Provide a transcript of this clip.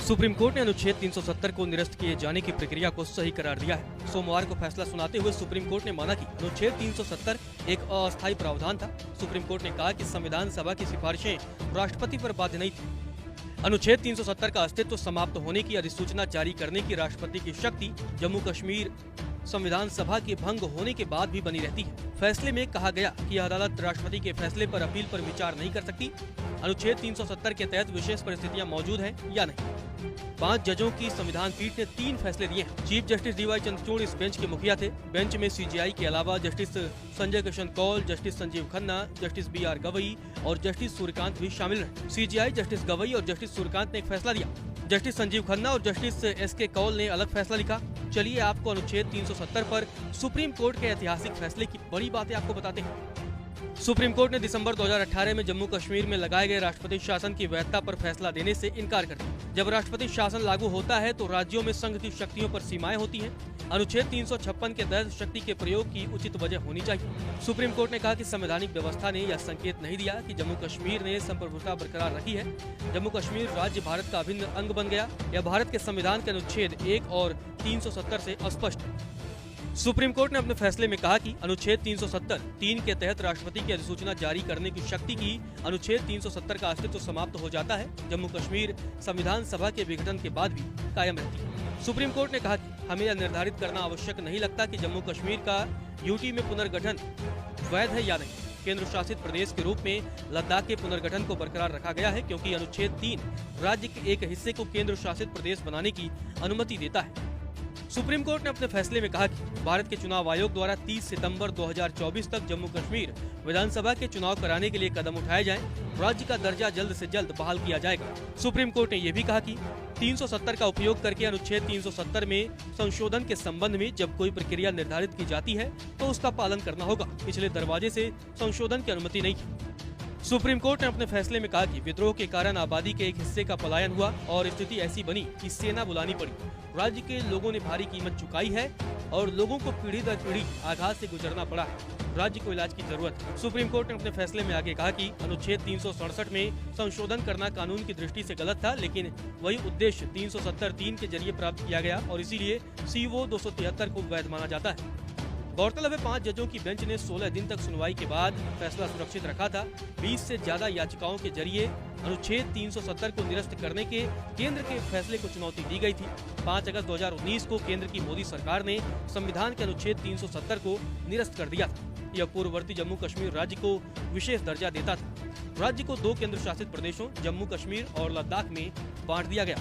Supreme court ने अनुच्छेद 370 को निरस्त किए जाने की प्रक्रिया को सही करार दिया है। सोमवार को फैसला सुनाते हुए सुप्रीम कोर्ट ने माना कि अनुच्छेद 370 एक अस्थायी प्रावधान था। सुप्रीम कोर्ट ने कहा कि संविधान सभा की सिफारिशें राष्ट्रपति पर बाध्य नहीं थी। अनुच्छेद 370 का अस्तित्व समाप्त होने की अधिसूचना जारी करने की राष्ट्रपति की शक्ति जम्मू कश्मीर संविधान सभा के भंग होने के बाद भी बनी रहती है। फैसले में कहा गया कि अदालत राष्ट्रपति के फैसले पर अपील पर विचार नहीं कर सकती। अनुच्छेद 370 के तहत विशेष परिस्थितियां मौजूद हैं या नहीं। 5 जजों की संविधान पीठ ने 3 फैसले दिए हैं। चीफ जस्टिस डीवाई चंद्रचूड़ इस बेंच के मुखिया थे। बेंच में सीजेआई के अलावा justice Sanjay Kishan Kaul, justice Sanjeev Khanna, justice BR Gavai और जस्टिस सूर्यकांत भी शामिल रहे। सीजेआई जस्टिस गवई और जस्टिस सूर्यकांत ने एक फैसला दिया। जस्टिस संजीव खन्ना और जस्टिस SK कौल ने अलग फैसला लिखा। चलिए आपको अनुच्छेद 370 पर सुप्रीम कोर्ट के ऐतिहासिक फैसले की बड़ी बातें आपको बताते हैं। सुप्रीम कोर्ट ने दिसंबर 2018 में जम्मू कश्मीर में लगाए गए राष्ट्रपति शासन की वैधता पर फैसला देने से इनकार कर दिया। जब राष्ट्रपति शासन लागू होता है तो राज्यों में संघ की शक्तियों पर सीमाएं होती हैं। अनुच्छेद 356 के तहत शक्ति के प्रयोग की उचित वजह होनी चाहिए। सुप्रीम कोर्ट ने कहा कि संवैधानिक व्यवस्था ने यह संकेत नहीं दिया कि जम्मू कश्मीर ने संप्रभुता बरकरार रखी है। जम्मू कश्मीर राज्य भारत का अभिन्न अंग बन गया। यह भारत के संविधान के अनुच्छेद 1 और 370 से अस्पष्ट है। सुप्रीम कोर्ट ने अपने फैसले में कहा कि अनुच्छेद 370(3) के तहत राष्ट्रपति की अधिसूचना जारी करने की शक्ति की अनुच्छेद 370 का अस्तित्व समाप्त हो जाता है। जम्मू कश्मीर संविधान सभा के विघटन के बाद भी कायम रहती है। सुप्रीम कोर्ट ने कहा कि हमें यह निर्धारित करना आवश्यक नहीं लगता कि जम्मू कश्मीर का यूटी में पुनर्गठन वैध है या नहीं। केंद्र शासित प्रदेश के रूप में लद्दाख के पुनर्गठन को बरकरार रखा गया है क्योंकि अनुच्छेद 3 राज्य के एक हिस्से को केंद्र शासित प्रदेश बनाने की अनुमति देता है। सुप्रीम कोर्ट ने अपने फैसले में कहा कि भारत के चुनाव आयोग द्वारा 30 सितंबर 2024 तक जम्मू कश्मीर विधानसभा के चुनाव कराने के लिए कदम उठाए जाएं। राज्य का दर्जा जल्द से जल्द बहाल किया जाएगा। सुप्रीम कोर्ट ने यह भी कहा कि 370 का उपयोग करके अनुच्छेद 370 में संशोधन के संबंध में जब कोई प्रक्रिया निर्धारित की जाती है तो उसका पालन करना होगा। पिछले दरवाजे से संशोधन की अनुमति नहीं है। सुप्रीम कोर्ट ने अपने फैसले में कहा कि विद्रोह के कारण आबादी के एक हिस्से का पलायन हुआ और स्थिति ऐसी बनी कि सेना बुलानी पड़ी। राज्य के लोगों ने भारी कीमत चुकाई है और लोगों को पीढ़ी दर पीढ़ी आघात से गुजरना पड़ा है। राज्य को इलाज की जरूरत है। सुप्रीम कोर्ट ने अपने फैसले में आगे कहा कि अनुच्छेद 367 में संशोधन करना कानून की दृष्टि से गलत था, लेकिन वही उद्देश्य 370(3) के जरिए प्राप्त किया गया और इसीलिए CO 273 को वैध माना जाता है। गौरतलब है 5 जजों की बेंच ने 16 दिन तक सुनवाई के बाद फैसला सुरक्षित रखा था। 20 से ज्यादा याचिकाओं के जरिए अनुच्छेद 370 को निरस्त करने के केंद्र के फैसले को चुनौती दी गई थी। 5 अगस्त 2019 को केंद्र की मोदी सरकार ने संविधान के अनुच्छेद 370 को निरस्त कर दिया था। यह पूर्ववर्ती जम्मू कश्मीर राज्य को विशेष दर्जा देता था। राज्य को 2 केंद्र शासित प्रदेशों जम्मू कश्मीर और लद्दाख में बांट दिया गया।